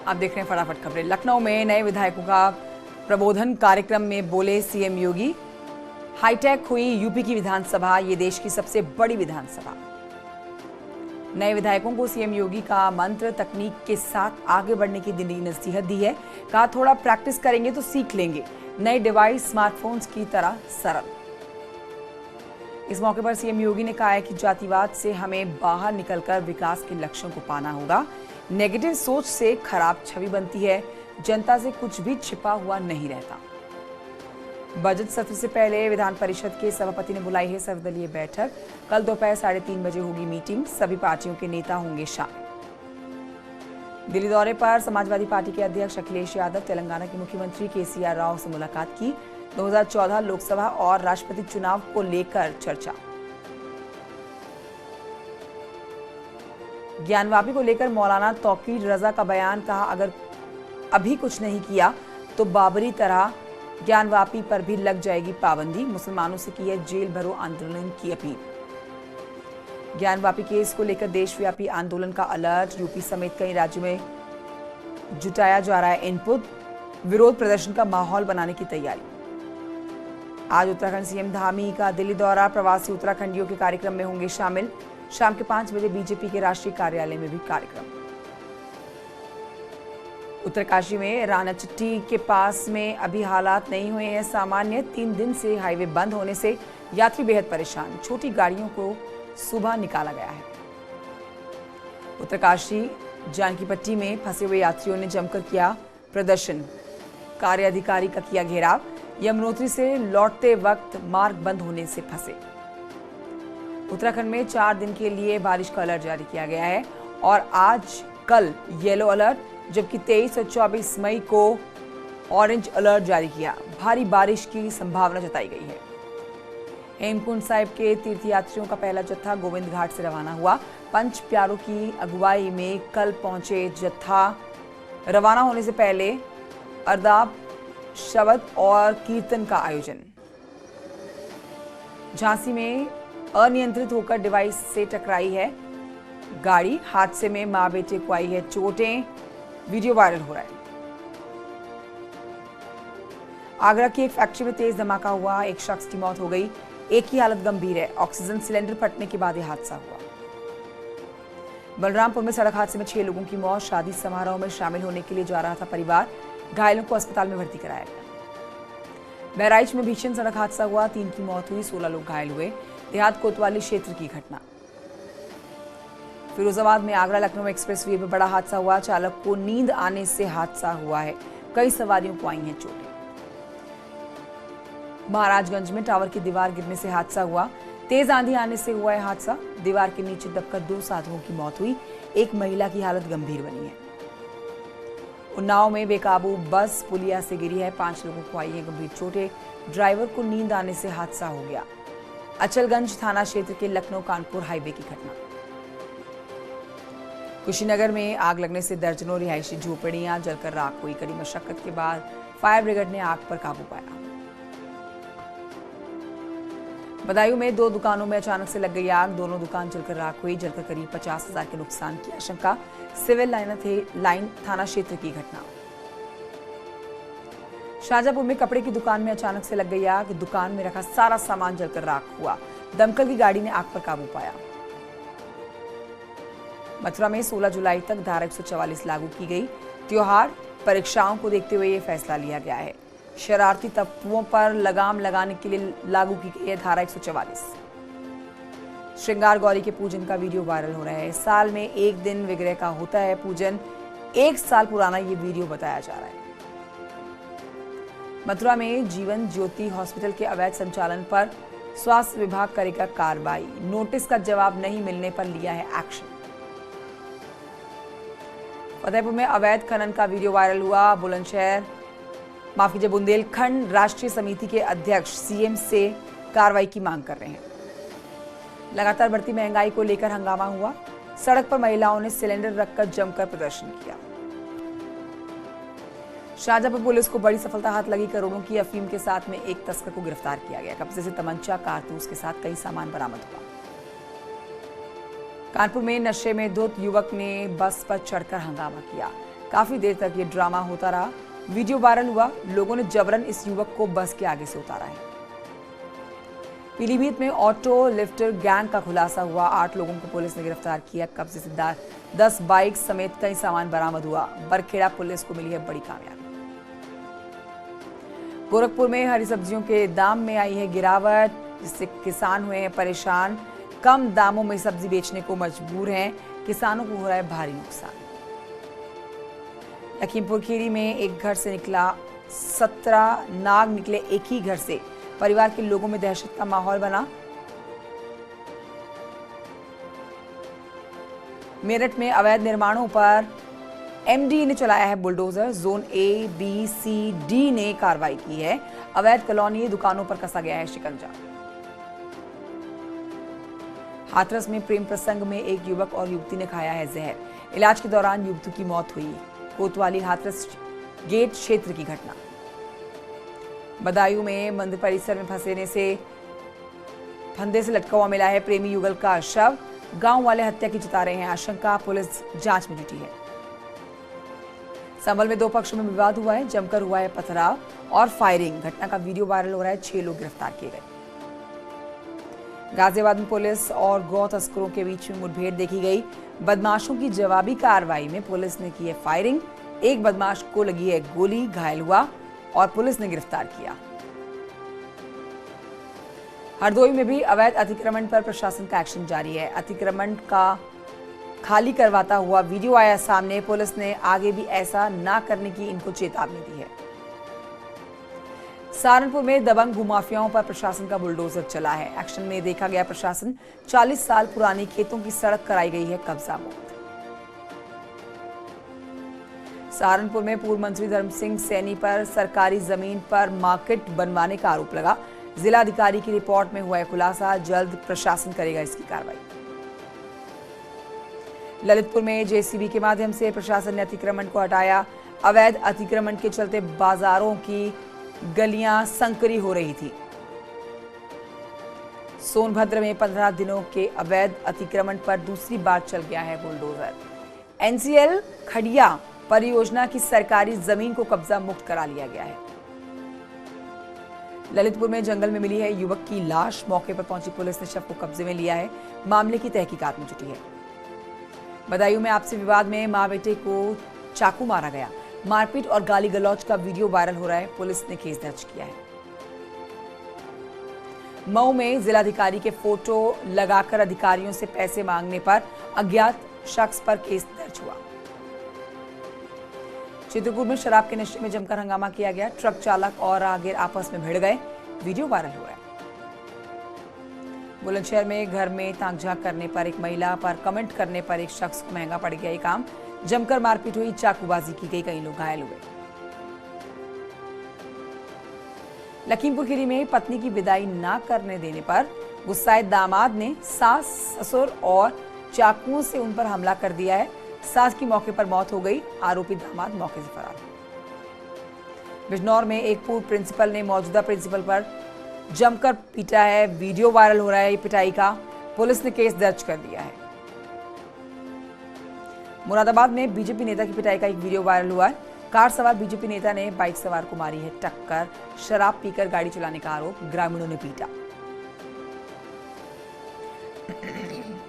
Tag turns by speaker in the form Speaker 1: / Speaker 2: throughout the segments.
Speaker 1: आप देख रहे हैं फटाफट खबरें। लखनऊ में नए विधायकों का प्रबोधन कार्यक्रम में बोले सीएम योगी। हाईटेक हुई यूपी की विधानसभा, ये देश की सबसे बड़ी विधानसभा। नए विधायकों को सीएम योगी का मंत्र, तकनीक के साथ आगे बढ़ने की दी नसीहत दी है। कहा थोड़ा प्रैक्टिस करेंगे तो सीख लेंगे। नए डिवाइस स्मार्टफोन्स की तरह सरल। इस मौके पर सीएम योगी ने कहा है कि जातिवाद से हमें बाहर निकलकर विकास के लक्ष्यों को पाना होगा। नेगेटिव सोच से खराब छवि बनती है। जनता से कुछ भी छिपा हुआ नहीं रहता। बजट सत्र से पहले विधान परिषद के सभापति ने बुलाई है सर्वदलीय बैठक। कल दोपहर 3:30 बजे होगी मीटिंग। सभी पार्टियों के नेता होंगे शामिल। दिल्ली दौरे पर समाजवादी पार्टी के अध्यक्ष अखिलेश यादव, तेलंगाना के मुख्यमंत्री केसीआर राव से मुलाकात की। 2014 लोकसभा और राष्ट्रपति चुनाव को लेकर चर्चा। ज्ञानवापी को लेकर मौलाना तौकीर रजा का बयान। कहा अगर अभी कुछ नहीं किया तो बाबरी तरह ज्ञानवापी पर भी लग जाएगी पाबंदी। मुसलमानों से की है जेल भरो आंदोलन की अपील। ज्ञानवापी केस को लेकर देशव्यापी आंदोलन का अलर्ट। यूपी समेत कई राज्यों में जुटाया जा रहा है इनपुट। विरोध प्रदर्शन का माहौल बनाने की तैयारी। आज उत्तराखंड सीएम धामी का दिल्ली दौरा। प्रवासी उत्तराखंडियों के कार्यक्रम में होंगे शामिल। शाम के 5 बजे बीजेपी के राष्ट्रीय कार्यालय में भी कार्यक्रम। उत्तरकाशी में रानाचट्टी के पास में अभी हालात नहीं हुए हैं सामान्य। 3 दिन से हाईवे बंद होने से यात्री बेहद परेशान। छोटी गाड़ियों को सुबह निकाला गया है। उत्तरकाशी जानकीपट्टी में फंसे हुए यात्रियों ने जमकर किया प्रदर्शन। कार्य अधिकारी का किया घेराव। यमुनोत्री से लौटते वक्त मार्ग बंद होने से फंसे। उत्तराखंड में 4 दिन के लिए बारिश का अलर्ट जारी किया गया है और आज कल येलो अलर्ट, जबकि 23 और 24 मई को ऑरेंज अलर्ट जारी किया। भारी बारिश की संभावना जताई गई है। हेमकुंड साहिब के तीर्थयात्रियों का पहला जत्था गोविंद घाट से रवाना हुआ। पंच प्यारों की अगुवाई में कल पहुंचे जत्था। रवाना होने से पहले अरदाब, शबद और कीर्तन का आयोजन। झांसी में अनियंत्रित होकर डिवाइस से टकराई है गाड़ी। हादसे में मां बेटे को आई है चोटें। वीडियो वायरल हो रहा है। आगरा की एक फैक्ट्री में तेज धमाका हुआ। एक शख्स की मौत हो गई, एक की हालत गंभीर है। ऑक्सीजन सिलेंडर फटने के बाद यह हादसा हुआ। बलरामपुर में सड़क हादसे में 6 लोगों की मौत। शादी समारोह में शामिल होने के लिए जा रहा था परिवार। घायलों को अस्पताल में भर्ती कराया गया। बहराइच में भीषण सड़क हादसा हुआ। 3 की मौत हुई, 16 लोग घायल हुए। देहात कोतवाली क्षेत्र की घटना। फिरोजाबाद में आगरा लखनऊ एक्सप्रेसवे पर बड़ा हादसा हुआ। चालक को नींद आने से हादसा हुआ है। कई सवारियों को आई हैं चोटें। महाराजगंज में टावर की दीवार गिरने से हादसा हुआ। तेज आंधी आने से हुआ है हादसा। दीवार के नीचे दबकर 2 साधुओं की मौत हुई। एक महिला की हालत गंभीर बनी है। उन्नाव में बेकाबू बस पुलिया से गिरी है। 5 लोगों को आई है गंभीर चोटें। ड्राइवर को नींद आने से हादसा हो गया। अचलगंज थाना क्षेत्र के लखनऊ कानपुर हाईवे की घटना। कुशीनगर में आग लगने से दर्जनों रिहायशी झोपड़ियां जलकर राख हुई। कड़ी मशक्कत के बाद फायर ब्रिगेड ने आग पर काबू पाया। बदायूं में 2 दुकानों में अचानक से लग गई आग। दोनों दुकान जलकर राख हुई। जलकर करीब 50,000 के नुकसान की आशंका। सिविल लाइन थाना क्षेत्र की घटना। शाहजहांपुर में कपड़े की दुकान में अचानक से लग गई आग। दुकान में रखा सारा सामान जलकर राख हुआ। दमकल की गाड़ी ने आग पर काबू पाया। मथुरा में 16 जुलाई तक धारा 144 लागू की गई। त्योहार परीक्षाओं को देखते हुए यह फैसला लिया गया है। शरारती तत्वों पर लगाम लगाने के लिए लागू की गई है धारा 144। श्रृंगार गौरी के पूजन का वीडियो वायरल हो रहा है। साल में 1 दिन विग्रह का होता है पूजन। 1 साल पुराना ये वीडियो बताया जा रहा है। मथुरा में जीवन ज्योति हॉस्पिटल के अवैध संचालन पर स्वास्थ्य विभाग करेगा कार्रवाई। नोटिस का जवाब नहीं मिलने पर लिया है एक्शन। फतेहपुर में अवैध खनन का वीडियो वायरल हुआ। बुंदेलखंड राष्ट्रीय समिति के अध्यक्ष सीएम से कार्रवाई की मांग कर रहे हैं। लगातार बढ़ती महंगाई को लेकर हंगामा हुआ। सड़क पर महिलाओं ने सिलेंडर रखकर जमकर प्रदर्शन किया। शाहजहांपुर पुलिस को बड़ी सफलता हाथ लगी। करोड़ों की अफीम के साथ में एक तस्कर को गिरफ्तार किया गया। कब्जे से तमंचा, कारतूस के साथ कई सामान बरामद हुआ। कानपुर में नशे में धुत युवक ने बस पर चढ़कर हंगामा किया। काफी देर तक ये ड्रामा होता रहा। वीडियो वायरल हुआ, लोगों ने जबरन इस युवक को बस के आगे से उतारा है। पीलीभीत में ऑटो लिफ्टर गैंग का खुलासा हुआ। 8 लोगों को पुलिस ने गिरफ्तार किया। कब्जे से 10 बाइक समेत कई सामान बरामद हुआ। बरखेड़ा पुलिस को मिली है बड़ी कामयाबी। गोरखपुर में हरी सब्जियों के दाम में आई है गिरावट, जिससे किसान हुए हैं परेशान। कम दामों में सब्जी बेचने को मजबूर हैं, किसानों को हो रहा है भारी नुकसान। लखीमपुर खीरी में एक घर से निकला 17 नाग निकले एक ही घर से। परिवार के लोगों में दहशत का माहौल बना। मेरठ में अवैध निर्माणों पर एमडी ने चलाया है bulldozer. Zone A, B, C, D ने कार्रवाई की है। अवैध कॉलोनी दुकानों पर कसा गया है शिकंजा। हाथरस में प्रेम प्रसंग में एक युवक और युवती ने खाया है जहर। इलाज के दौरान युवती की मौत हुई। कोतवाली हाथरस गेट क्षेत्र की घटना। बदायूं में मंदिर परिसर में फंदे से लटका हुआ मिला है प्रेमी युगल का शव। गांव वाले हत्या की जता रहे हैं आशंका, पुलिस जांच में जुटी है। संभल में 2 पक्षों में विवाद हुआ है, जमकर हुआ है पथराव और फायरिंग। घटना का वीडियो वायरल हो रहा है। 6 लोग गिरफ्तार किए गए। गाजियाबाद में पुलिस और गौ तस्करों के बीच में मुठभेड़ देखी गई। बदमाशों की जवाबी कार्रवाई में पुलिस ने की है फायरिंग। एक बदमाश को लगी है गोली, घायल हुआ और पुलिस ने गिरफ्तार किया। हरदोई में भी अवैध अतिक्रमण पर प्रशासन का एक्शन जारी है। अतिक्रमण का खाली करवाता हुआ वीडियो आया सामने। पुलिस ने आगे भी ऐसा ना करने की इनको चेतावनी दी है। सहारनपुर में दबंग भूमाफियाओं पर प्रशासन का बुलडोजर चला है। एक्शन में देखा गया प्रशासन। 40 साल पुरानी खेतों की सड़क कराई गई है कब्जा मुक्त। सहारनपुर में पूर्व मंत्री धर्म सिंह सैनी पर सरकारी जमीन पर मार्केट बनवाने का आरोप लगा। जिलाधिकारी की रिपोर्ट में हुआ है खुलासा। जल्द प्रशासन करेगा इसकी कार्रवाई। ललितपुर में जेसीबी के माध्यम से प्रशासन ने अतिक्रमण को हटाया। अवैध अतिक्रमण के चलते बाजारों की गलियां संकरी हो रही थी। सोनभद्र में 15 दिनों के अवैध अतिक्रमण पर दूसरी बार चल गया है बुलडोजर। एनसीएल खड़िया परियोजना की सरकारी जमीन को कब्जा मुक्त करा लिया गया है। ललितपुर में जंगल में मिली है युवक की लाश। मौके पर पहुंची पुलिस ने शव को कब्जे में लिया है। मामले की तहकीकात में जुटी है। बदायूं में आपसी विवाद में मां बेटे को चाकू मारा गया। मारपीट और गाली गलौज का वीडियो वायरल हो रहा है। पुलिस ने केस दर्ज किया है। मऊ में जिलाधिकारी के फोटो लगाकर अधिकारियों से पैसे मांगने पर अज्ञात शख्स पर केस दर्ज हुआ। चित्रकूट में शराब के नशे में जमकर हंगामा किया गया। ट्रक चालक और राहगीर आपस में भिड़ गए। वीडियो वायरल हुआ है। बुलंदशहर में घर में ताक-झांक करने पर एक महिला पर कमेंट करने पर एक शख्स को महंगा पड़ गया ये काम। जमकर मारपीट हुई, चाकूबाजी की गई, कई लोग घायल हुए। लखीमपुर खीरी में पत्नी की विदाई ना करने देने पर गुस्साए दामाद ने सास, ससुर और चाकुओं से उन पर हमला कर दिया है। सास की मौके पर मौत हो गई। आरोपी दामाद मौके से फरार। बिजनौर में एक पूर्व प्रिंसिपल ने मौजूदा प्रिंसिपल पर जमकर पीटा है। वीडियो वायरल हो रहा है पिटाई का। पुलिस ने केस दर्ज कर दिया है। मुरादाबाद में बीजेपी नेता की पिटाई का एक वीडियो वायरल हुआ है। कार सवार बीजेपी नेता ने बाइक सवार को मारी है टक्कर। शराब पीकर गाड़ी चलाने का आरोप, ग्रामीणों ने पीटा।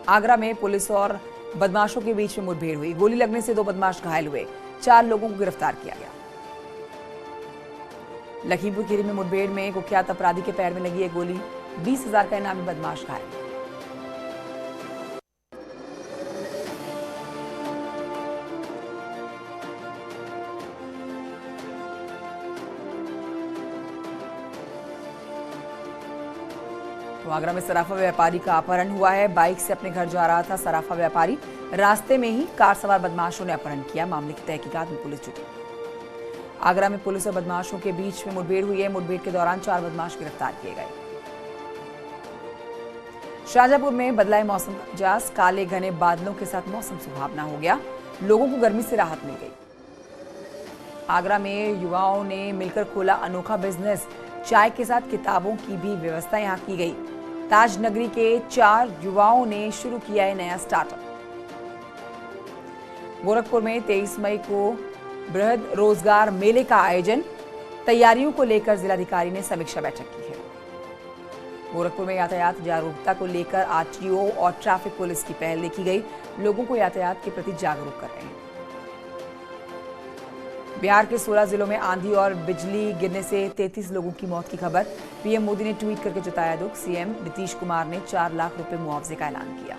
Speaker 1: आगरा में पुलिस और बदमाशों के बीच में मुठभेड़ हुई। गोली लगने से 2 बदमाश घायल हुए। 4 लोगों को गिरफ्तार किया गया। लखीमपुर खीरी में मुठभेड़ में कुख्यात अपराधी के पैर में लगी है गोली। 20,000 का इनामी बदमाश घायल। तो आगरा में सराफा व्यापारी का अपहरण हुआ है। बाइक से अपने घर जा रहा था सराफा व्यापारी। रास्ते में ही कार सवार बदमाशों ने अपहरण किया। मामले की तहकीकात में पुलिस जुटी। आगरा में पुलिस और बदमाशों के बीच में मुठभेड़ हुई है। मुठभेड़ के दौरान 4 बदमाश गिरफ्तार किए गए। शाहजहांपुर में बदलाए मौसम का मिजाज। काले घने बादलों के साथ मौसम सुहावना हो गया। लोगों को गर्मी से राहत मिल गई। आगरा में युवाओं ने मिलकर खोला अनोखा बिजनेस। चाय के साथ किताबों की भी व्यवस्था यहां की गई। ताज नगरी के 4 युवाओं ने शुरू किया है नया स्टार्टअप। गोरखपुर में 23 मई को बृहद रोजगार मेले का आयोजन, तैयारियों को लेकर जिलाधिकारी ने समीक्षा बैठक की है। गोरखपुर में यातायात जागरूकता को लेकर आरटीओ और ट्रैफिक पुलिस की पहल देखी गई, लोगों को यातायात के प्रति जागरूक कर रहे हैं। बिहार के 16 जिलों में आंधी और बिजली गिरने से 33 लोगों की मौत की खबर, पीएम मोदी ने ट्वीट करके जताया दुख, सीएम नीतीश कुमार ने 4 लाख रुपए मुआवजे का ऐलान किया।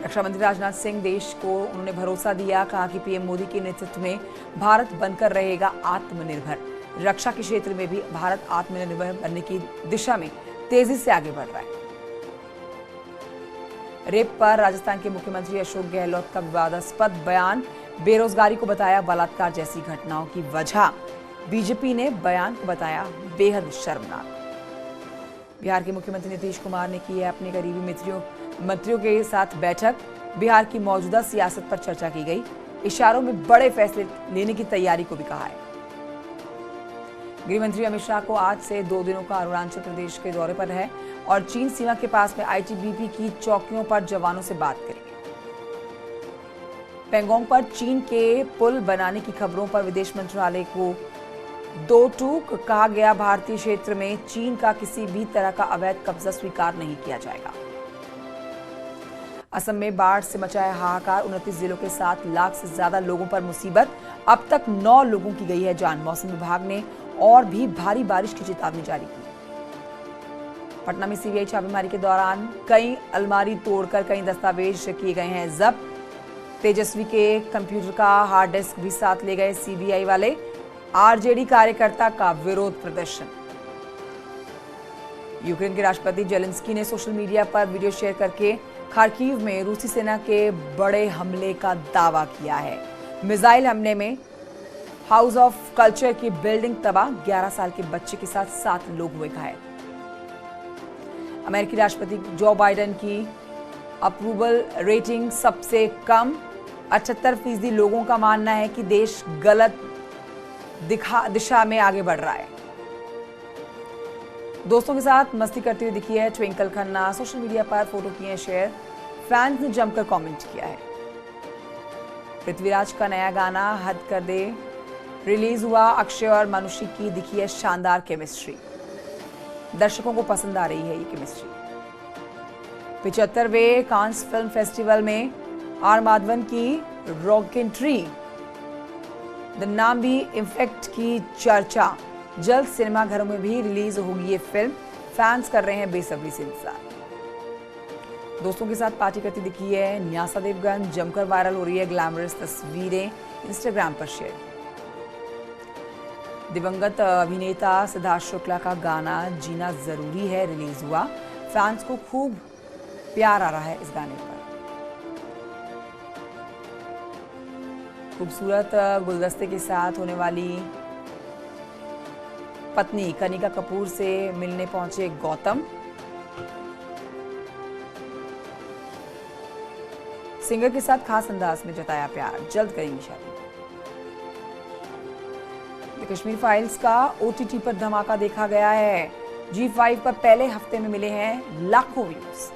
Speaker 1: रक्षा मंत्री राजनाथ सिंह देश को उन्होंने भरोसा दिया, कहा कि पीएम मोदी के नेतृत्व में भारत बनकर रहेगा आत्मनिर्भर। रक्षा के क्षेत्र में भी भारत आत्मनिर्भर बनने की दिशा में तेजी से आगे बढ़ रहा है। रेप पर राजस्थान के मुख्यमंत्री अशोक गहलोत का विवादास्पद बयान, बेरोजगारी को बताया बलात्कार जैसी घटनाओं की वजह, बीजेपी ने बयान को बताया बेहद शर्मनाक। बिहार के मुख्यमंत्री नीतीश कुमार ने की है अपने करीबी मंत्रियों के साथ बैठक, बिहार की मौजूदा सियासत पर चर्चा की गई, इशारों में बड़े फैसले लेने की तैयारी को भी कहा है। गृह मंत्री अमित शाह को आज से 2 दिनों का अरुणाचल प्रदेश के दौरे पर है और चीन सीमा के पास में आईटीबीपी की चौकियों पर जवानों से बात करेंगे। पेंगोंग पर चीन के पुल बनाने की खबरों पर विदेश मंत्रालय को दो टूक, कहा गया भारतीय क्षेत्र में चीन का किसी भी तरह का अवैध कब्जा स्वीकार नहीं किया जाएगा। असम में बाढ़ से मचा है हाहाकार, 29 जिलों के 7 लाख से ज्यादा लोगों पर मुसीबत, अब तक 9 लोगों की गई है जान। मौसम विभाग ने और भी भारी बारिश की चेतावनी जारी की। पटना में सीबीआई छापेमारी के दौरान कई अलमारी तोड़कर कई दस्तावेज किए गए हैं जब्त। तेजस्वी के कंप्यूटर का हार्ड डिस्क भी साथ ले गए सीबीआई वाले। आरजेडी कार्यकर्ता का विरोध प्रदर्शन। यूक्रेन के राष्ट्रपति जेलेंस्की ने सोशल मीडिया पर वीडियो शेयर करके खार्किव में रूसी सेना के बड़े हमले का दावा किया है। मिसाइल हमले में हाउस ऑफ कल्चर की बिल्डिंग तबाह, 11 साल के बच्चे के साथ 7 लोग हुए घायल। अमेरिकी राष्ट्रपति जो बाइडेन की अप्रूवल रेटिंग सबसे कम, 78% लोगों का मानना है कि देश गलत दिशा में आगे बढ़ रहा है। दोस्तों के साथ मस्ती करती हुई दिखी है ट्विंकल खन्ना, सोशल मीडिया पर फोटो किए हैं शेयर, फैंस ने जमकर कमेंट किया है। पृथ्वीराज का नया गाना हद कर दे रिलीज हुआ, अक्षय और मानुषी की दिखी है शानदार केमिस्ट्री, दर्शकों को पसंद आ रही है ये केमिस्ट्री। 75वें कांस फिल्म फेस्टिवल में आर माधवन की रॉकेंट्री द नाम्बी इफेक्ट की चर्चा, जल्द सिनेमाघरों में भी रिलीज होगी ये फिल्म, फैंस कर रहे हैं बेसब्री से इंतजार। दोस्तों के साथ पार्टी करती दिखी है न्यासा देवगन, जमकर वायरल हो रही है ग्लैमरस तस्वीरें इंस्टाग्राम पर शेयर। दिवंगत अभिनेता सिद्धार्थ शुक्ला का गाना जीना जरूरी है रिलीज हुआ, फैंस को खूब प्यार आ रहा है इस गाने पर। खूबसूरत गुलदस्ते के साथ होने वाली पत्नी कनिका कपूर से मिलने पहुंचे गौतम। सिंगर के साथ खास अंदाज में जताया प्यार, जल्द करेंगी शादी। कश्मीर फाइल्स का ओटीटी पर धमाका देखा गया है। G5 पर पहले हफ्ते में मिले हैं लाखों व्यूज।